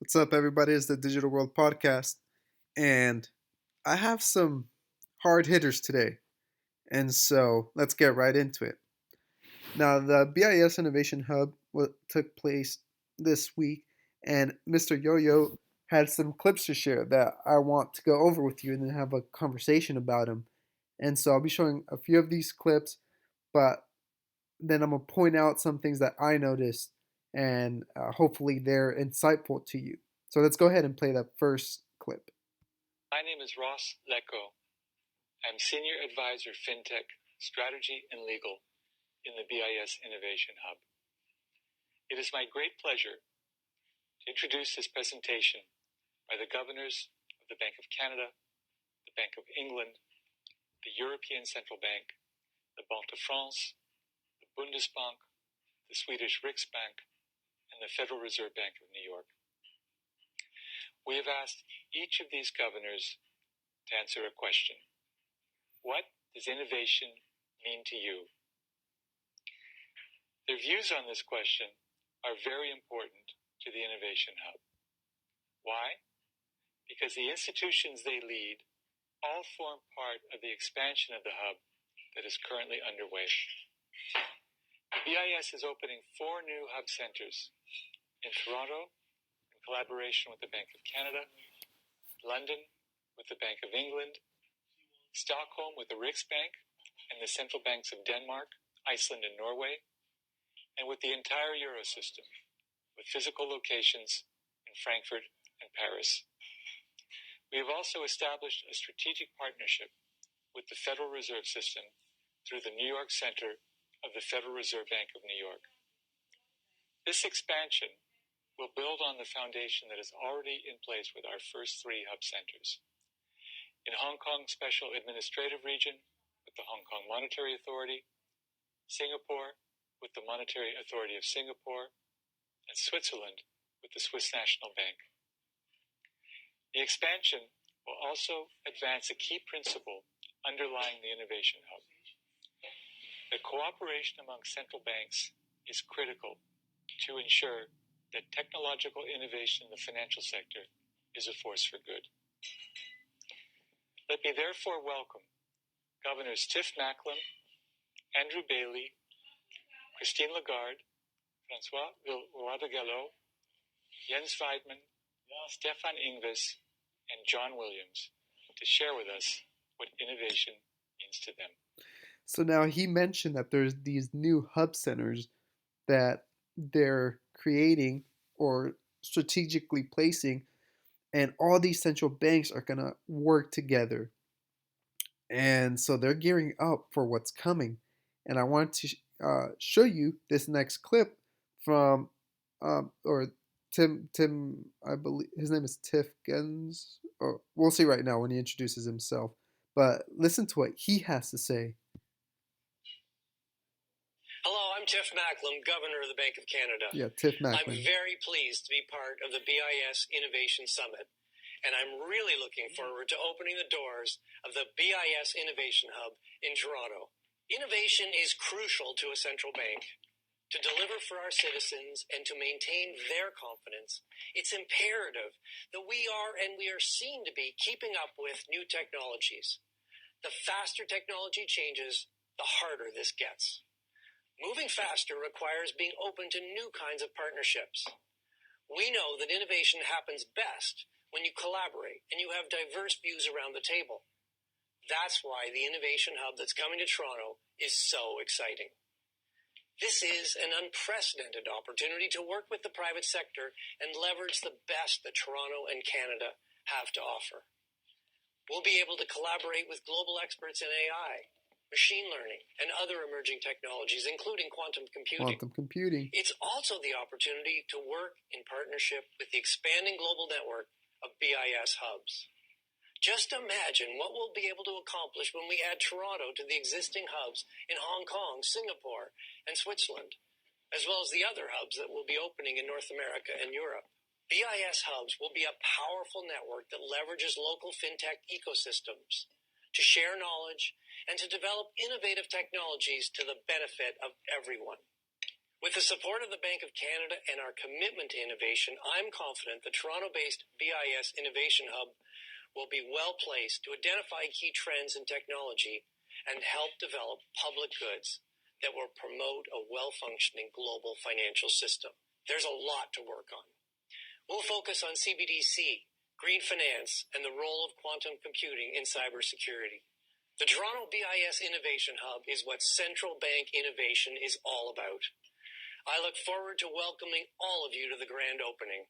What's up, everybody? It's the Digital World Podcast, and I have some hard hitters today, and so let's get right into it. Now, the BIS Innovation Hub took place this week, and Mr. Yo-Yo had some clips to share that I want to go over with you and then have a conversation about them. And so I'll be showing a few of these clips, but then I'm going to point out some things that I noticed, and hopefully they're insightful to you. So let's go ahead and play that first clip. My name is Ross Leckow. I'm Senior Advisor FinTech, Strategy and Legal in the BIS Innovation Hub. It is my great pleasure to introduce this presentation by the governors of the Bank of Canada, the Bank of England, the European Central Bank, the Banque de France, the Bundesbank, the Swedish Riksbank, and the Federal Reserve Bank of New York. We have asked each of these governors to answer a question. What does innovation mean to you? Their views on this question are very important to the Innovation Hub. Why? Because the institutions they lead all form part of the expansion of the hub that is currently underway. The BIS is opening 4 new hub centers in Toronto in collaboration with the Bank of Canada, London with the Bank of England, Stockholm with the Riksbank and the central banks of Denmark, Iceland, and Norway, and with the entire Eurosystem, with physical locations in Frankfurt and Paris. We have also established a strategic partnership with the Federal Reserve System through the New York Center of the Federal Reserve Bank of New York. This expansion will build on the foundation that is already in place with our first 3 hub centers. In Hong Kong Special Administrative Region with the Hong Kong Monetary Authority, Singapore with the Monetary Authority of Singapore, and Switzerland with the Swiss National Bank. The expansion will also advance a key principle underlying the Innovation Hub. The cooperation among central banks is critical to ensure that technological innovation in the financial sector is a force for good. Let me therefore welcome Governors Tiff Macklin, Andrew Bailey, Christine Lagarde, François Villard-de-Gallo, Jens Weidmann, Stefan Ingves, and John Williams to share with us what innovation means to them. So now he mentioned that there's these new hub centers that they're creating or strategically placing, and all these central banks are going to work together. And so they're gearing up for what's coming. And I want to show you this next clip from, or Tim, I believe his name is Tiff Gens. Or we'll see right now when he introduces himself. But listen to what he has to say. Hello, I'm Tiff Macklin, Governor of the Bank of Canada. Yeah, Tiff I'm Macklin. very pleased to be part of the BIS Innovation Summit, and I'm really looking forward to opening the doors of the BIS Innovation Hub in Toronto. Innovation is crucial to a central bank. To deliver for our citizens and to maintain their confidence, it's imperative that we are seen to be keeping up with new technologies. The faster technology changes, the harder this gets. Moving faster requires being open to new kinds of partnerships. We know that innovation happens best when you collaborate and you have diverse views around the table. That's why the Innovation Hub that's coming to Toronto is so exciting. This is an unprecedented opportunity to work with the private sector and leverage the best that Toronto and Canada have to offer. We'll be able to collaborate with global experts in AI, machine learning, and other emerging technologies, including quantum computing. It's also the opportunity to work in partnership with the expanding global network of BIS hubs. Just imagine what we'll be able to accomplish when we add Toronto to the existing hubs in Hong Kong, Singapore, and Switzerland, as well as the other hubs that will be opening in North America and Europe. BIS hubs will be a powerful network that leverages local fintech ecosystems to share knowledge and to develop innovative technologies to the benefit of everyone. With the support of the Bank of Canada and our commitment to innovation, I'm confident the Toronto-based BIS Innovation Hub will be well placed to identify key trends in technology and help develop public goods that will promote a well-functioning global financial system. There's a lot to work on. We'll focus on CBDC, green finance, and the role of quantum computing in cybersecurity. The Toronto BIS Innovation Hub is what central bank innovation is all about. I look forward to welcoming all of you to the grand opening.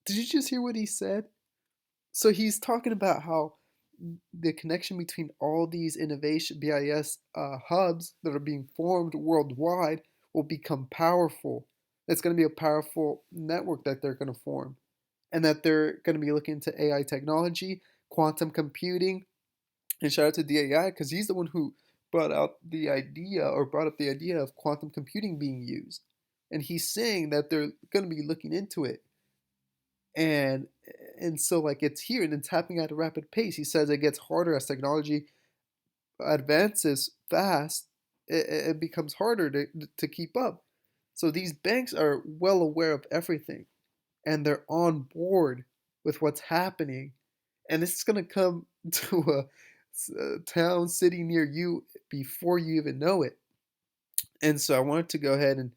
Did you just hear what he said? So he's talking about how the connection between all these innovation BIS hubs that are being formed worldwide will become powerful. It's going to be a powerful network that they're going to form, and that they're going to be looking into AI technology, quantum computing, and shout out to DAI because he's the one who brought out the idea or brought up the idea of quantum computing being used, and he's saying that they're going to be looking into it, and so like it's here and it's happening at a rapid pace. He says it gets harder as technology advances fast. It becomes harder to keep up. So these banks are well aware of everything, and they're on board with what's happening, and this is going to come to a town city near you before you even know it. And so I wanted to go ahead and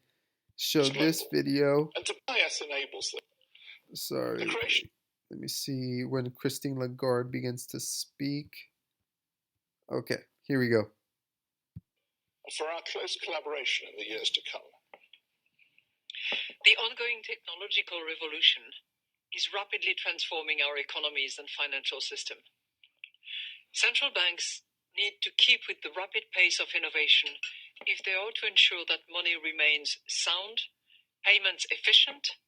show this video. And to BIS enables them. Sorry, let me see when Christine Lagarde begins to speak. Okay, here we go. For our close collaboration in the years to come. The ongoing technological revolution is rapidly transforming our economies and financial system. Central banks need to keep with the rapid pace of innovation if they are to ensure that money remains sound, payments efficient,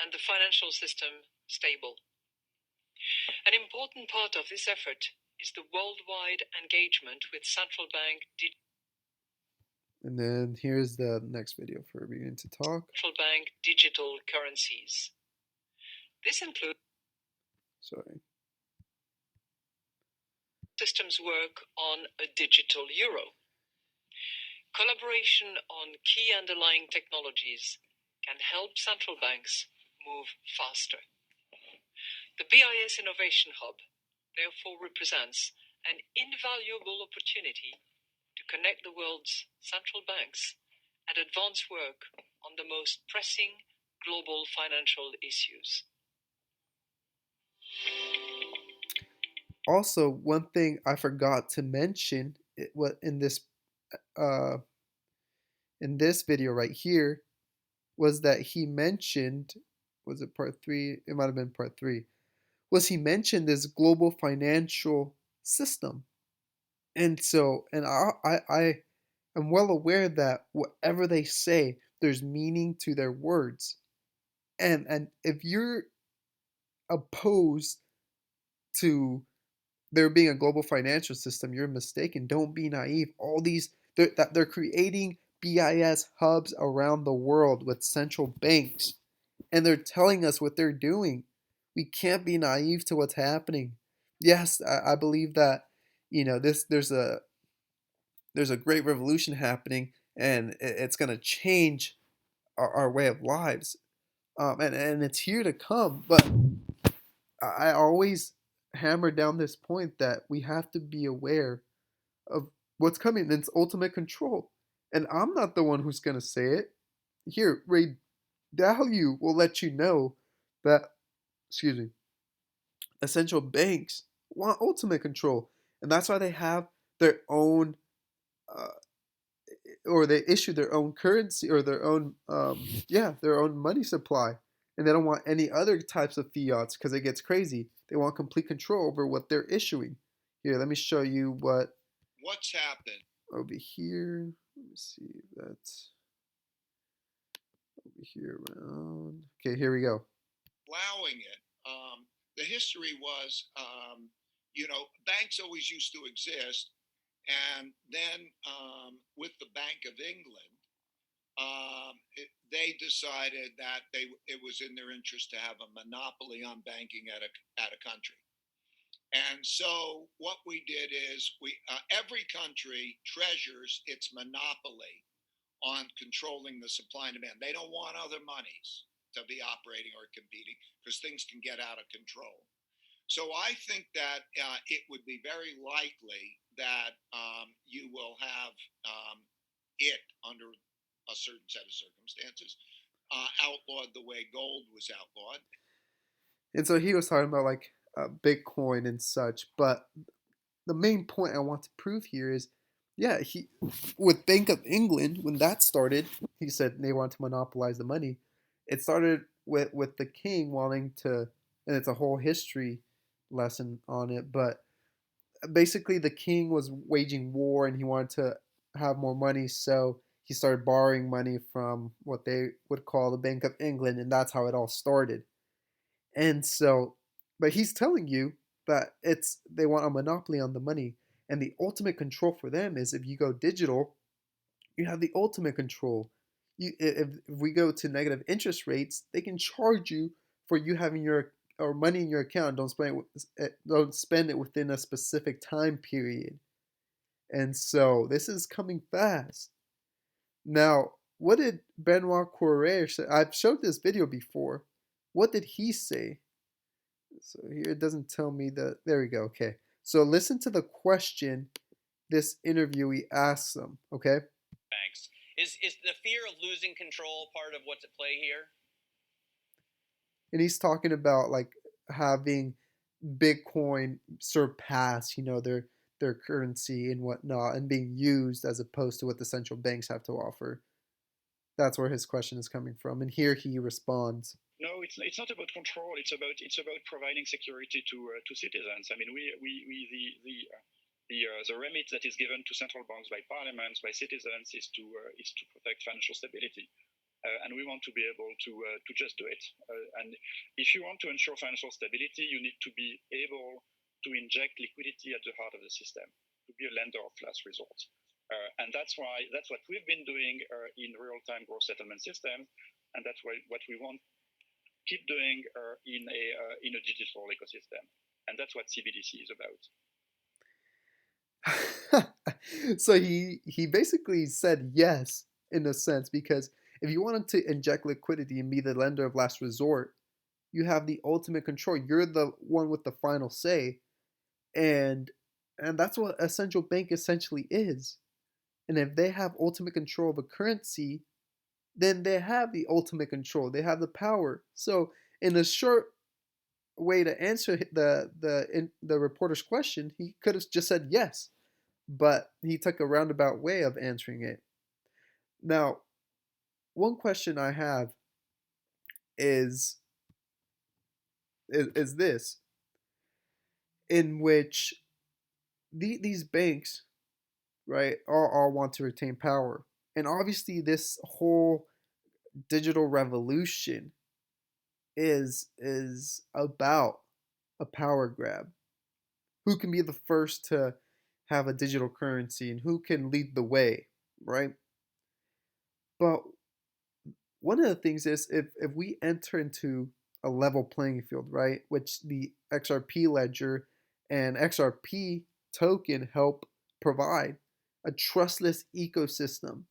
and the financial system stable. An important part of this effort is the worldwide engagement with central bank And then here's the next video for beginning to talk. central bank digital currencies. This includes systems work on a digital euro. Collaboration on key underlying technologies can help central banks move faster. The BIS Innovation Hub therefore represents an invaluable opportunity to connect the world's central banks and advance work on the most pressing global financial issues. Also, one thing I forgot to mention in this video right here was that he mentioned, was it part 3? It might have been part 3. Was he mentioned this global financial system. And so, and I am well aware that whatever they say, there's meaning to their words. And if you're opposed to there being a global financial system, you're mistaken. Don't be naive. All these they're creating BIS hubs around the world with central banks, and they're telling us what they're doing. We can't be naive to what's happening. Yes, I believe that there's a great revolution happening, and it's going to change our way of lives, and it's here to come. But I always hammer down this point that we have to be aware of what's coming. And it's ultimate control, and I'm not the one who's going to say it. Here, Ray Dalio will let you know that, excuse me, essential banks want ultimate control, and that's why they have their own, uh, or they issue their own currency or their own, their own money supply, and they don't want any other types of fiats because it gets crazy. They want complete control over what they're issuing. Here, let me show you What's happened over here. Let me see if that's over here around. Okay, here we go. allowing it. The history was, banks always used to exist, and then with the Bank of England, they decided that it was in their interest to have a monopoly on banking at a country. And so what we did is every country treasures its monopoly on controlling the supply and demand. They don't want other monies to be operating or competing because things can get out of control. So I think that it would be very likely that you will have it, under a certain set of circumstances, outlawed the way gold was outlawed. And so he was talking about like Bitcoin and such, but the main point I want to prove here is, yeah, he with Bank of England when that started, he said they want to monopolize the money. It started with the king wanting to, and it's a whole history lesson on it. But basically, the king was waging war and he wanted to have more money, so he started borrowing money from what they would call the Bank of England, and that's how it all started. And so, but he's telling you that it's they want a monopoly on the money, and the ultimate control for them is if you go digital, you have the ultimate control. If we go to negative interest rates, they can charge you for you having your or money in your account. Don't spend it within a specific time period. And so this is coming fast. Now, what did Benoit Coeure say? I've showed this video before. What did he say? So here it doesn't tell me the. There we go. Okay. So listen to the question this interviewee asks them. Okay. Thanks. Is the fear of losing control part of what's at play here? And he's talking about like having Bitcoin surpass, their currency and whatnot, and being used as opposed to what the central banks have to offer. That's where his question is coming from, and here he responds. No, it's not about control. It's about providing security to citizens. I mean, the remit that is given to central banks by parliaments, by citizens, is to protect financial stability, and we want to be able to just do it. And if you want to ensure financial stability, you need to be able to inject liquidity at the heart of the system, to be a lender of last resort. And that's what we've been doing in real-time gross settlement systems, and that's what we want keep doing in a digital ecosystem, and that's what CBDC is about. So he basically said yes in a sense, because if you wanted to inject liquidity and be the lender of last resort, you have the ultimate control. You're the one with the final say, and that's what a central bank essentially is. And if they have ultimate control of a currency, then they have the ultimate control. They have the power. So, in a short way to answer the reporter's question, he could have just said yes, but he took a roundabout way of answering it. Now, one question I have is this, in which these banks, right, all want to retain power. And obviously this whole digital revolution is about a power grab. Who can be the first to have a digital currency and who can lead the way, right? But one of the things is if we enter into a level playing field, right, which the XRP ledger and XRP token help provide, a trustless ecosystem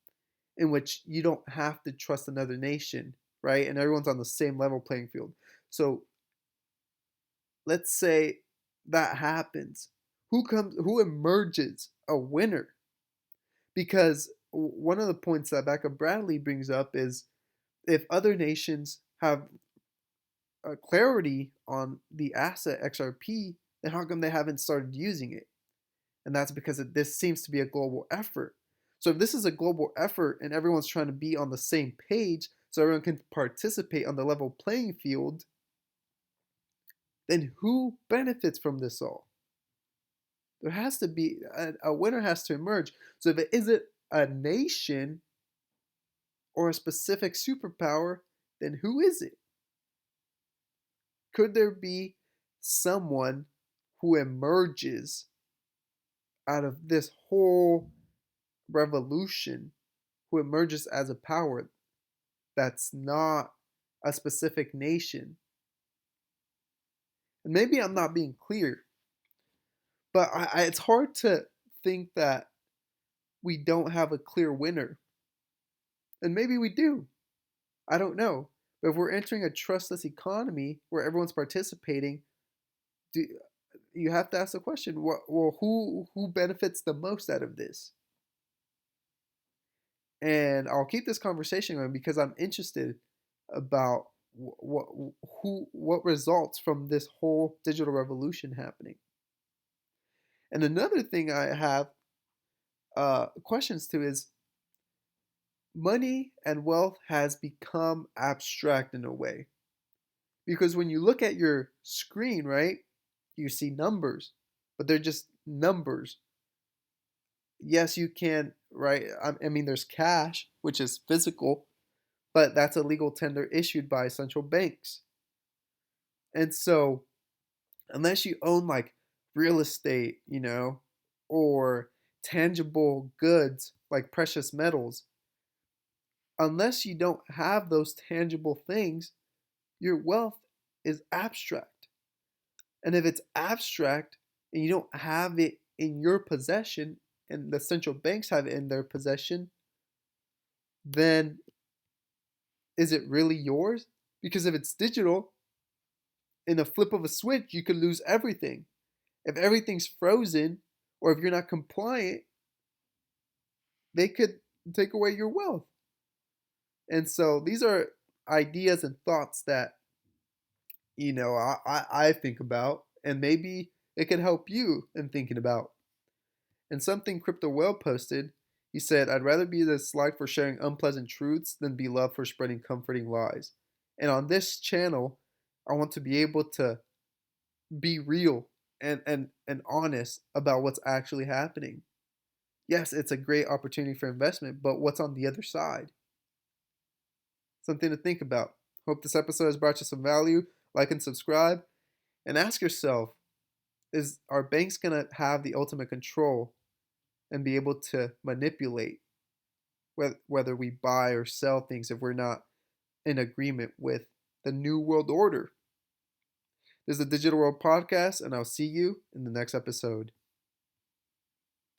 in which you don't have to trust another nation, right? And everyone's on the same level playing field. So let's say that happens. Who emerges a winner? Because one of the points that Becca Bradley brings up is if other nations have clarity on the asset XRP, then how come they haven't started using it? And that's because this seems to be a global effort. So if this is a global effort and everyone's trying to be on the same page so everyone can participate on the level playing field, then who benefits from this all? There has to be a winner has to emerge. So if it isn't a nation or a specific superpower, then who is it? Could there be someone who emerges out of this whole revolution, who emerges as a power that's not a specific nation? And maybe I'm not being clear, but it's hard to think that we don't have a clear winner. And maybe we do. I don't know. But if we're entering a trustless economy where everyone's participating, do, you have to ask the question: who benefits the most out of this? And I'll keep this conversation going because I'm interested about what results from this whole digital revolution happening. And another thing I have questions to is money and wealth has become abstract in a way. Because when you look at your screen, right, you see numbers, but they're just numbers. Yes, you can, right? I mean, there's cash, which is physical, but that's a legal tender issued by central banks. And so, unless you own like real estate, or tangible goods like precious metals, unless you don't have those tangible things, your wealth is abstract. And if it's abstract and you don't have it in your possession and the central banks have it in their possession, then is it really yours? Because if it's digital, in a flip of a switch, you could lose everything. If everything's frozen or if you're not compliant, they could take away your wealth. And so these are ideas and thoughts that, I think about, and maybe it can help you in thinking about. And something Crypto Whale posted, he said, I'd rather be disliked for sharing unpleasant truths than be loved for spreading comforting lies. And on this channel, I want to be able to be real and honest about what's actually happening. Yes, it's a great opportunity for investment, but what's on the other side? Something to think about. Hope this episode has brought you some value. Like and subscribe. And ask yourself, are banks going to have the ultimate control and be able to manipulate whether we buy or sell things if we're not in agreement with the New World Order? This is the Digital World Podcast, and I'll see you in the next episode.